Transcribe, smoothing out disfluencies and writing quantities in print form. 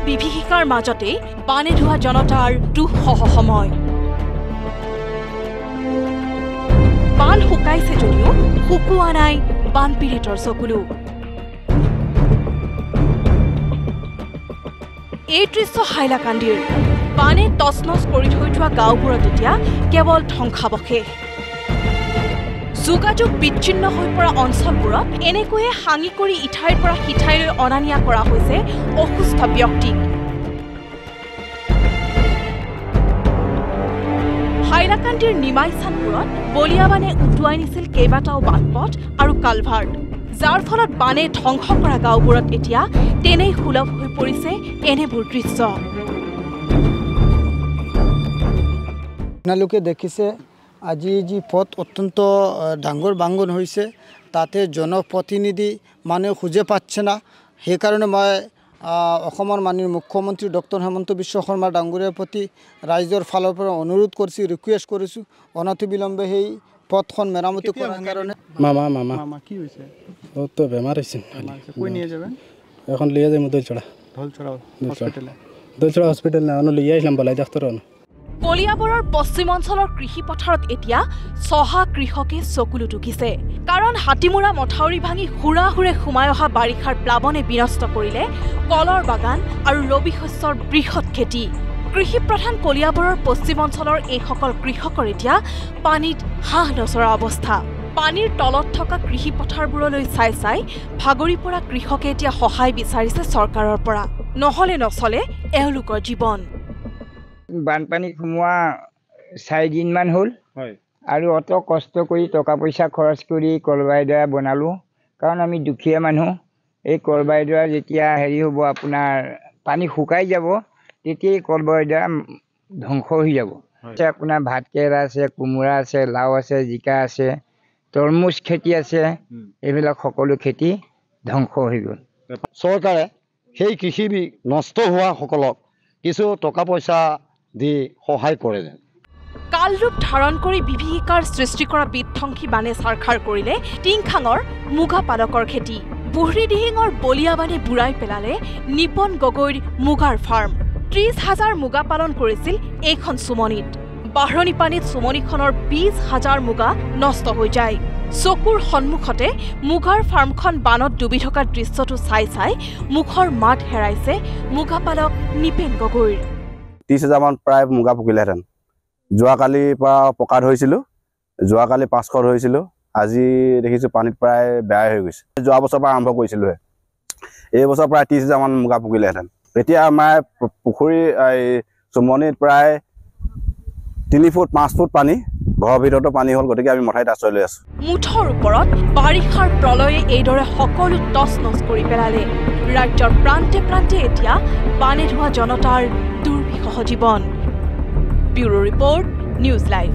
বিভীষিকাৰ মাজতে বানে ধোৱা জনতাৰ দুঃসহ সময় বান শুকাইছে যদিও শুকোৱা নাই বানপীড়িতৰ চকুলো এই দৃশ্য হাইলাকান্দিৰ বানে তছনছ কৰি থৈ থোৱা গাঁওবোৰত এতিয়া কেৱল ধ্বংসাৱশেষ যোগাযোগ বিচ্ছিন্ন হৈ পৰা অঞ্চলবোৰত এনেকৈয়ে হাঙি কৰি ইঠাইৰ পৰা সিঠাইলৈ অনা নিয়া কৰা হৈছে অসুস্থ ব্যক্তিক হাইলাকান্দিৰ নিমাইচানপুৰত বলিয়াবানে উটুৱাই নিছিল কেইবাটাও বাটপথ আৰু কালভাৰ্ট যাৰ ফলত বানে ধ্বংস কৰা গাঁওবোৰত এতিয়া তেনেই সুলভ হৈ পৰিছে এনেবোৰ দৃশ্য আপোনালোকে দেখিছে আজি যি পথ অত্যন্ত ডাঙৰ বাংগন হৈছে তাতে জনপ্ৰতিনিধি মানুহ খুঁজে পাচ্ছে না সেইকাৰণে মই অসমৰ মাননীয় মুখ্যমন্ত্ৰী ডক্টৰ হেমন্ত বিশ্ব শৰ্মা ডাঙৰীয়াৰ প্ৰতি ৰাইজৰ ফালৰ পৰা অনুৰোধ কৰিছোঁ ৰিকুৱেষ্ট কৰিছোঁ অনতিবিলম্বে সেই পথখন মেৰামতি কৰাৰ কাৰণে মামা কি হৈছে তো বেমাৰ হৈছে কৈ নিয়ে যাবেন এখন লিয়ে যাই দলচড়া হস্পিটেল না লিয়ে আহিলাম বলাই ডাক্তৰ কলিয়াবৰৰ পশ্চিম অঞ্চলৰ কৃষি পথাৰত এতিয়া চহা কৃষকে চকুলো টুকিছে কাৰণ হাতীমুৰা মথাউৰি ভাঙি হুৰাহুৰে সোমাই অহা বাৰিষাৰ প্লাৱনে বিনষ্ট কৰিলে কলৰ বাগান আৰু ৰবি শস্যৰ বৃহৎ খেতি কৃষি প্ৰধান কলিয়াবৰৰ পশ্চিম অঞ্চলৰ এইসকল কৃষকৰ এতিয়া পানীত হাঁহ নচৰা অৱস্থা পানীৰ তলত থকা কৃষি পথাৰবোৰলৈ চাই চাই ভাগৰি পৰা কৃষকে এতিয়া সহায় বিচাৰিছে চৰকাৰৰ পৰা নহলে নচলে এওঁলোকৰ জীৱন বানপানী সোমোৱা 4 দিনমান হ'ল আৰু অত কষ্ট কৰি টকা পইচা খৰচ কৰি কলবাইদৰা বনালো কাৰণ আমি দুখীয়া মানুহ এই কলবাইদৰা যেতিয়া হেৰি হ'ব আপোনাৰ পানী শুকাই যাব তেতিয়া কলবাইদৰা ধ্বংস হৈ যাব আপোনাৰ ভাতকেৰেলা আছে কোমোৰা আছে লাও আছে জিকা আছে তৰমুজ খেতি আছে এইবিলাক সকলো খেতি ধ্বংস হৈ গ'ল চৰকাৰে সেই কৃষি নষ্ট হোৱা সকলক কিছু টকা পইচা দি সহায় কৰে কালৰূপ ধাৰণ কৰি বিভীষিকাৰ সৃষ্টি কৰা বিধ্বংসী বানে চাৰখাৰ কৰিলে টিংখাঙৰ মুগা পালকৰ খেতি বুঢ়ীদিহিঙৰ বলিয়াবানে বুঢ়াই পেলালে নিপন গগৈৰ মুগাৰ ফাৰ্ম 30,000 মুগা পালন কৰিছিল এইখন সুমনিত বাঢ়নি পানীত সুমনিখনৰ 20,000 মুগা নষ্ট হৈ যায় চকুৰ সন্মুখতে মুগাৰ ফাৰ্মখন বানত ডুবি থকা দৃশ্যটো চাই চাই মুখৰ মাত হেৰাইছে মুগা পালক নিপেন গগৈৰ 30,000 মান প্ৰায় মুগা পকিলেহেঁতেন যোৱাকালিৰ পৰা পকা ধৰিছিলোঁ যোৱাকালি 500 ধৰিছিলোঁ আজি দেখিছোঁ পানীত প্ৰায় বেয়া হৈ গৈছে যোৱা বছৰৰ পৰা আৰম্ভ কৰিছিলোঁহে এই বছৰ প্ৰায় 30,000 মান মুগা পকিলেহেঁতেন এতিয়া আমাৰ পুখুৰী চুমনিত প্ৰায় 3 ফুট 5 ফুট পানী ঘৰৰ ভিতৰতো পানী হ'ল গতিকে আমি মথাইত আশ্ৰয় লৈ আছোঁ মুঠৰ ওপৰত বাৰিষাৰ প্ৰলয়ে এইদৰে সকলো তছনছ কৰি পেলালে ৰাজ্যৰ প্ৰান্তে প্ৰান্তে এতিয়া বানে ধোৱা জনতাৰ দুৰ্বিষহ জীৱন ব্যুৰো ৰিপৰ্ট নিউজ লাইভ